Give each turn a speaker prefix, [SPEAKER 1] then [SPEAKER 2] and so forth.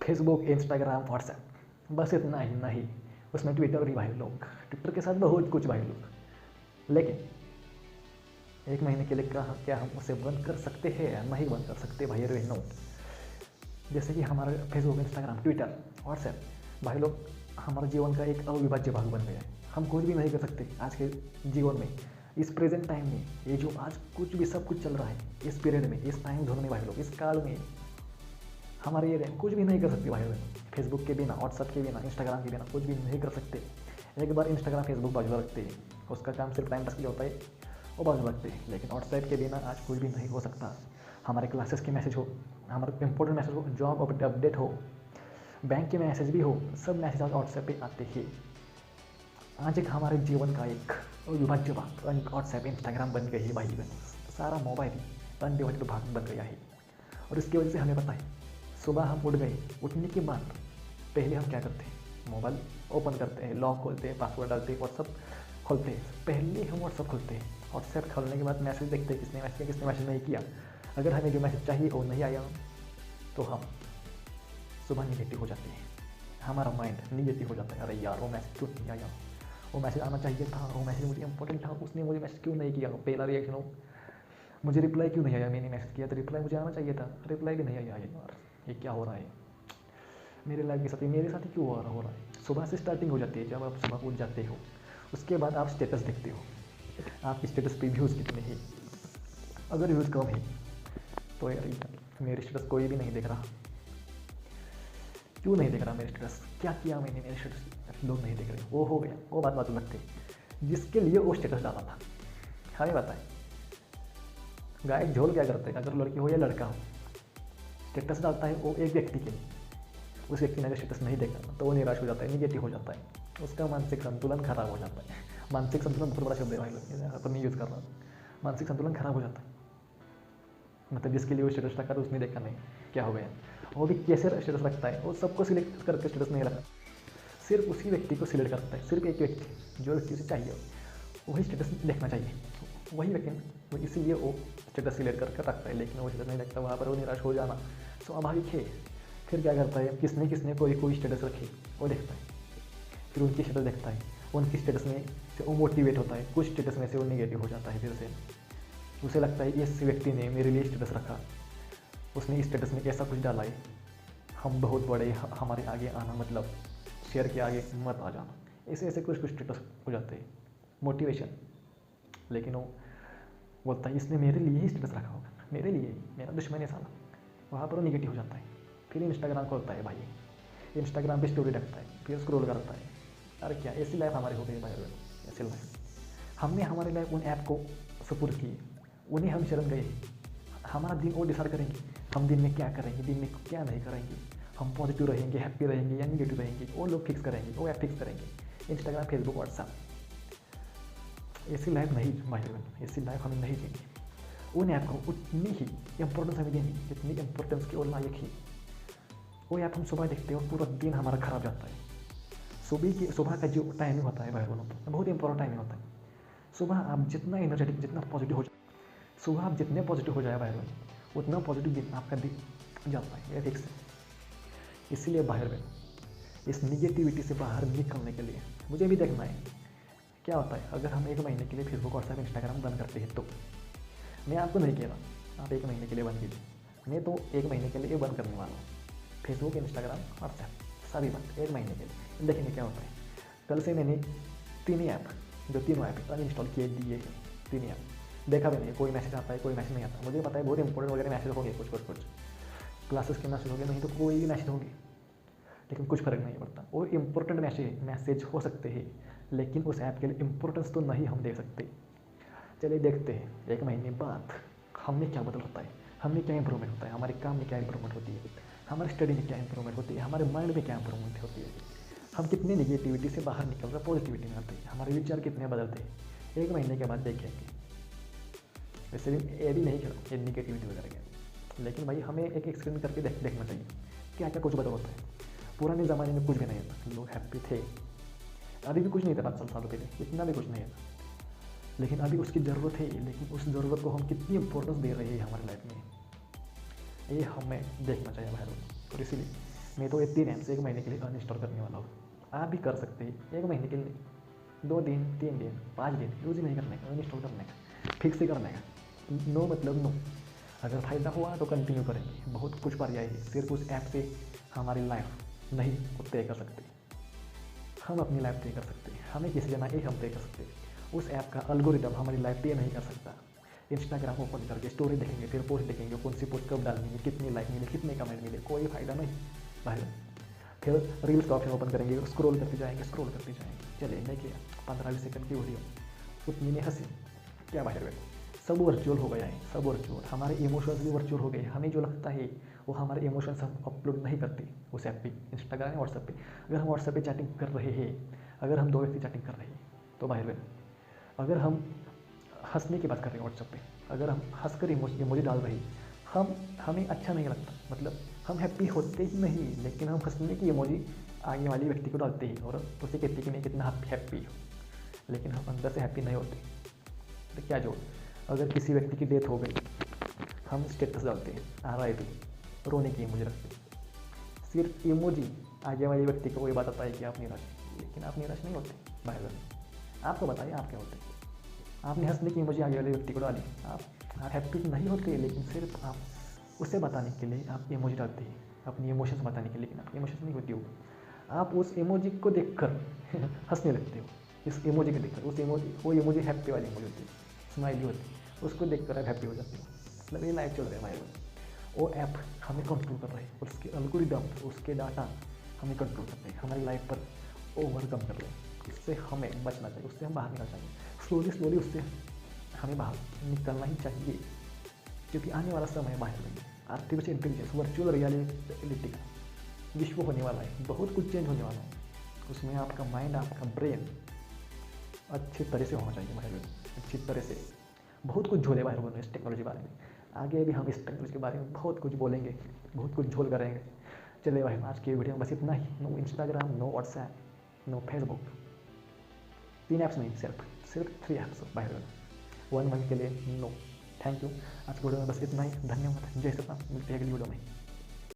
[SPEAKER 1] Facebook, Instagram, WhatsApp, बस इतना ही नहीं। उसमें ट्विटर भी भाई लोग, ट्विटर के साथ बहुत कुछ भाई लोग। लेकिन 1 महीने के लिए क्या हम उसे बंद कर सकते हैं या नहीं बंद कर सकते भाई बहनों? जैसे कि हमारा फेसबुक, इंस्टाग्राम, ट्विटर, व्हाट्सएप भाई लोग हमारे जीवन का एक अविभाज्य भाग बन गया है। हम कुछ भी नहीं कर सकते आज के जीवन में, इस प्रेजेंट टाइम में, ये जो आज कुछ भी सब कुछ चल रहा है, इस पीरियड में, इस टाइम जोन में भाई लोग, इस काल में हमारे ये कुछ भी नहीं कर सकते भाई लोग। फेसबुक के बिना, व्हाट्सएप के बिना, इंस्टाग्राम के बिना कुछ भी नहीं कर सकते। एक बार इंस्टाग्राम, फेसबुक बाजू रखते हैं, उसका काम सिर्फ टाइम पास के लिए होता है, वो बाजू रखते हैं। लेकिन व्हाट्सएप के बिना आज कुछ भी नहीं हो सकता। हमारे क्लासेस के मैसेज हो, हमारे इंपॉर्टेंट मैसेज हो, जॉब अपडेट हो, बैंक के मैसेज भी हो, सब मैसेज आज व्हाट्सएप पे आते हैं। आज एक हमारे जीवन का एक अविभाज्य भाग व्हाट्सएप, इंस्टाग्राम बन गई है भाई बहन। सारा मोबाइल अनडिवाइडेड भाग बन गया है। और इसकी वजह से हमें पता है, सुबह हम उठ गए, उठने के बाद पहले हम क्या करते हैं? मोबाइल ओपन करते हैं, लॉक खोलते हैं, पासवर्ड डालते हैं, व्हाट्सअप खोलते हैं। पहले हम व्हाट्सअप खोलते हैं, व्हाट्सएप खोलने के बाद मैसेज देखते हैं, किसने मैसेज किया, किसने मैसेज नहीं किया। अगर हमें जो मैसेज चाहिए वो नहीं आया तो हम सुबह निगेटिव हो जाते हैं, हमारा माइंड निगेटिव हो जाता है। अरे यार वो मैसेज क्यों नहीं आया, वो मैसेज आना चाहिए था, वो मैसेज मुझे इंपॉर्टेंट था, उसने मुझे मैसेज क्यों नहीं किया। पहला रिएक्शन हो, मुझे रिप्लाई क्यों नहीं आया, मैंने मैसेज किया तो रिप्लाई मुझे आना चाहिए था, रिप्लाई भी नहीं आया। यार ये क्या हो रहा है मेरे लाइफ के साथ, मेरे साथ ही क्यों हो रहा है। सुबह से स्टार्टिंग हो जाती है, जब आप सुबह उठ जाते हो, उसके बाद आप स्टेटस देखते हो, आपके स्टेटस पे व्यूज़ कितने हैं। अगर व्यूज़ कम है तो यार मेरे स्टेटस कोई भी नहीं देख रहा, क्यों नहीं देख रहा मेरे स्टेटस, क्या किया मैंने, मेरे स्टेटस लोग नहीं देख रहे, वो हो गया, वो बात लगती है। जिसके लिए वो स्टेटस डाला था, हमें बताए गाय झोल क्या करते हैं, अगर लड़की हो या लड़का हो, स्टेटस डालता है वो एक व्यक्ति के लिए। उस व्यक्ति ने अगर स्टेटस नहीं देखा तो वो निराश हो जाता है, निगेटिव हो जाता है, उसका मानसिक संतुलन खराब हो जाता है। मानसिक संतुलन बहुत बड़ा शब्द है भाई लोग, अपन नहीं यूज़ कर रहा। मानसिक संतुलन खराब हो जाता है, मतलब जिसके लिए वो स्टेटस रखा था उसने देखा नहीं, क्या हो गया। वो भी कैसे स्टेटस रखता है, वो सबको सिलेक्ट करके स्टेटस नहीं रखता, सिर्फ उसी व्यक्ति को सिलेक्ट करता है, सिर्फ एक व्यक्ति जो व्यक्ति उसे चाहिए वही स्टेटस देखना चाहिए, वही व्यक्ति, इसीलिए वो स्टेटस सिलेक्ट करके रखता है। लेकिन वो स्टेटस नहीं देखता, वहाँ पर वो निराश हो जाना स्वाभाविक है। फिर क्या करता है, किसने किसने कोई स्टेटस रखी वो देखता है, फिर उनकी स्टेटस देखता है, उनकी स्टेटस में से वो मोटिवेट होता है, कुछ स्टेटस में से वो निगेटिव हो जाता है। फिर से उसे लगता है इस व्यक्ति ने मेरे लिए स्टेटस रखा, उसने इस स्टेटस में ऐसा कुछ डाला है, हम बहुत बड़े, हमारे आगे आना मतलब शेयर के आगे मत आ जाना, ऐसे ऐसे कुछ स्टेटस हो जाते हैं मोटिवेशन। लेकिन वो बोलता है इसने मेरे लिए ही स्टेटस रखा होगा, मेरे लिए ही, मेरा दुश्मन है साला, वहाँ पर वो निगेटिव हो जाता है। फिर इंस्टाग्राम खोलता है भाई, इंस्टाग्राम पे स्टोरी रखता है, फिर स्क्रॉल करता है। अरे क्या ऐसी लाइफ हमारी हो गई भाई, ऐसी लाइफ। हमने हमारी लाइफ उन ऐप को सपुर्द की, उन्हें हम शरण गए। हमारा दिन वो डिसाइड करेंगे, हम दिन में क्या करेंगे, दिन में क्या नहीं करेंगे, हम पॉजिटिव रहेंगे, हैप्पी रहेंगे या निगेटिव रहेंगे, वो लोग फिक्स करेंगे, वो ऐप फिक्स करेंगे। इंस्टाग्राम, फेसबुक, व्हाट्सएप, ऐसी लाइफ नहीं भाई बहन, ऐसी लाइफ हमें नहीं देनी। उन ऐप को उतनी ही इंपॉर्टेंस हमें देनी जितनी इंपॉर्टेंस की और लायक ही। वो ऐप हम सुबह देखते हैं और पूरा दिन हमारा खराब जाता है। सुबह का जो टाइमिंग होता है भाई बहनों, बहुत इंपॉर्टेंट टाइमिंग होता है। सुबह आप जितना एनर्जेटिक, जितना पॉजिटिव हो जाए, सुबह आप जितने पॉजिटिव हो जाए भाई बहन, उतना पॉजिटिव दिन आपका दिन जाता है, ये फिक्स है। इसीलिए बाहर में इस निगेटिविटी से बाहर निकलने के लिए मुझे भी देखना है क्या होता है। अगर हम 1 महीने के लिए फेसबुक, व्हाट्सएप, इंस्टाग्राम बंद करते हैं तो मैं आपको नहीं कह रहा आप 1 महीने के लिए बंद कीजिए, मैं तो 1 महीने के लिए बंद करने वाला हूँ। फेसबुक, इंस्टाग्राम, व्हाट्सएप सभी बंद 1 महीने के लिए। देखेंगे क्या होता है। कल से मैंने 3 ही ऐप, जो तीनों ऐप अनइंस्टॉल किए दिए हैं, 3 ही ऐप। देखा भी नहीं, कोई मैसेज आता है, कोई मैसेज नहीं आता। मुझे पता है बहुत इंपॉर्टेंट वगैरह मैसेज होंगे, कुछ क्लासेस के मैसेज होंगे, नहीं तो कोई भी मैसेज होंगे, लेकिन कुछ फ़र्क नहीं पड़ता। वो इंपॉर्टेंट मैसेज हो सकते हैं, लेकिन उस ऐप के लिए इंपॉर्टेंस तो नहीं हम दे सकते। चलिए देखते हैं 1 महीने बाद हमें क्या बदल होता है, हमें क्या इंप्रूवमेंट होता है, हमारे काम में क्या इंप्रूवमेंट होती है, हमारे स्टडी में क्या इंप्रूवमेंट होती है, हमारे माइंड में क्या इंप्रूवमेंट होती है, हम कितने निगेटिविटी से बाहर निकल कर पॉजिटिविटी में आते हैं, हमारे विचार कितने बदलते हैं। 1 महीने के बाद देखेंगे। वैसे भी ये भी नहीं करो ये निगेटिविटी वगैरह के, लेकिन भाई हमें एक एक्सपीरियंस करके देखना चाहिए क्या क्या कुछ बदल होता है। पुराने ज़माने में कुछ भी नहीं था, लोग हैप्पी थे। अभी भी कुछ नहीं था 5 सालों पहले, इतना भी कुछ नहीं था, लेकिन अभी उसकी ज़रूरत है। लेकिन उस ज़रूरत को हम कितनी इंपॉर्टेंस दे रहे हैं हमारी लाइफ में, ये हमें देखना चाहिए भाई लोग। और इसीलिए मैं तो इतनी रैम से 1 महीने के लिए अनइंस्टॉल करने वाला हूँ। आप भी कर सकते हैं 1 महीने के लिए, 2 दिन, 3 दिन, 5 दिन यूज़ ही नहीं करने का, अनइंस्टॉल करने का, फिक्स ही करने का। नो मतलब नो। अगर फ़ायदा हुआ तो कंटिन्यू करेंगे। बहुत कुछ पर्याय है, सिर्फ उस ऐप से हमारी लाइफ नहीं तय कर सकते। हम अपनी लाइफ तय कर सकते हैं, हमें किसी जाना ये हम तय कर सकते हैं। उस ऐप का एल्गोरिदम हमारी लाइफ तय नहीं कर सकता। इंस्टाग्राम ओपन करके स्टोरी देखेंगे, फिर पोस्ट देखेंगे, कौन सी पोस्ट कब डालनी है, कितनी लाइक मिले, कितने कमेंट मिले, कोई फ़ायदा नहीं भाई। फिर रील्स का ऑप्शन ओपन करेंगे, स्क्रॉल करते जाएंगे, स्क्रॉल करते जाएंगे। चलिए नहीं किया 15-20 सेकंड की वीडियो, उतनी में हंसी, क्या बाहर बैठो। सब वर्चुअल हो गया है, सब वर्चुअल। हमारे इमोशंस भी वर्चुअल हो गए। हमें जो लगता है वो हमारे इमोशंस हम अपलोड नहीं करते उस ऐप पे, इंस्टाग्राम या व्हाट्सएप पे। अगर हम व्हाट्सएप पे चैटिंग कर रहे हैं, अगर हम 2 व्यक्ति चैटिंग कर रहे हैं तो बाहर बैठो। अगर हम हंसने की बात कर रहे हैं व्हाट्सएप पे, अगर हम हंसकर इमोजी डाल रहे हैं, हमें अच्छा नहीं लगता, मतलब हम हैप्पी होते ही नहीं, लेकिन हम हंसने की इमोजी आगे वाले व्यक्ति को डालते ही और उसे कहते कि मैं कितना हैप्पी हूँ, लेकिन हम अंदर से हैप्पी नहीं होते। तो क्या जोड़। अगर किसी व्यक्ति की डेथ हो गई, हम स्टेटस डालते हैं RIP, रोने की इमोजी रखते हैं। सिर्फ इमोजी आगे वाले व्यक्ति को ये बताता है कि आप निराश हैं, लेकिन आप निराश नहीं होते भाई बहन। आपको बताइए आप क्या होते हैं। आपने हंसने की इमोजी आगे वाले व्यक्ति को डाली, आप हैप्पी नहीं होते, लेकिन सिर्फ आप उसे बताने के लिए आप इमोजी डालते हैं, अपनी इमोशंस बताने के लिए, लेकिन आपकी इमोशंस नहीं होती हो। आप उस इमोजी को देखकर हंसने लगते हो, इस इमोजी को देखकर। वो इमोजी हैप्पी वाली इमोजी होती है, स्माइली होती है, उसको देखकर आप हैप्पी हो जाते हो। मतलब ये लाइफ चल रहा है हमारे पास। वो ऐप हमें कंट्रोल कर रहे हैं, उसके एल्गोरिदम, उसके डाटा हमें कंट्रोल कर रहे हैं, हमारी लाइफ पर ओवरकम कर रहे हैं। इससे हमें बचना चाहिए, उससे हम बाहर निकलना चाहिए। स्लोली उससे हमें बाहर निकलना ही चाहिए, क्योंकि आने वाला समय बाहर में आर्टिफिशियल इंटेलिजेंस, वर्चुअल रियलिटी का विश्व होने वाला है। बहुत कुछ चेंज होने वाला है, उसमें आपका माइंड, आपका ब्रेन अच्छी तरह से होना चाहिए बाहर में, अच्छी तरह से। बहुत कुछ झोले बाहर बोलना इस टेक्नोलॉजी के बारे में। आगे भी हम इस टेक्नोलॉजी के बारे में बहुत कुछ बोलेंगे, बहुत कुछ झोल करेंगे। चलिए भाई, आज की वीडियो में बस इतना ही। No Instagram, no WhatsApp, no Facebook, 3 apps नहीं, सिर्फ 3 ऐप्स बाहर में 1 मंथ के लिए नो। Thank you. आज की वीडियो में बस इतना ही। धन्यवाद। जय श्री राम। मिलते हैं अगली वीडियो में।